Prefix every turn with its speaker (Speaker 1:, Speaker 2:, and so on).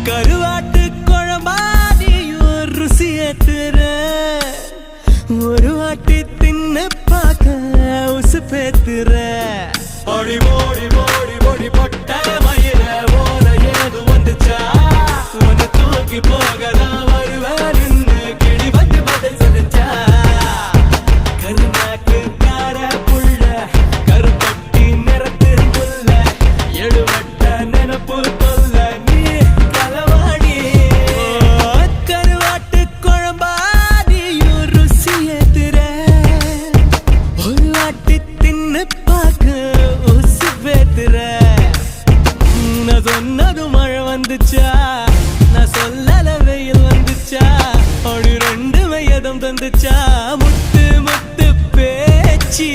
Speaker 1: கருவாட்டு குழம்பா நீயும் ருசி ஏத்துற ஒரு வாட்டி தின்னு பார்க்க உசு பேத்துற ஓடி ஓடி ஓடி ஓடி பொட்ட மயிர ஓர ஏது வந்துச்சா உன்னை தூக்கி போகலாம் வருவாருன்னு கிளி வந்து பதில் சொல்லிச்சா கருநாக்கு கார புள்ள கருப்பட்டி நிறத்து புள்ள எழுவட்ட நினப்பு தொல்ல நீ களவாடி கருவாட்டு குழம்பா நீயும் ருசி ஏத்துற ஒரு வாட்டி தின்னு பார்க்க உசு பேத்துற நான் சொன்னது மழை வந்துச்சா நான் சொல்லல வெயில் வந்துச்சா அப்படி ரெண்டு வயதம் தந்துச்சா முத்து முத்து பேச்சு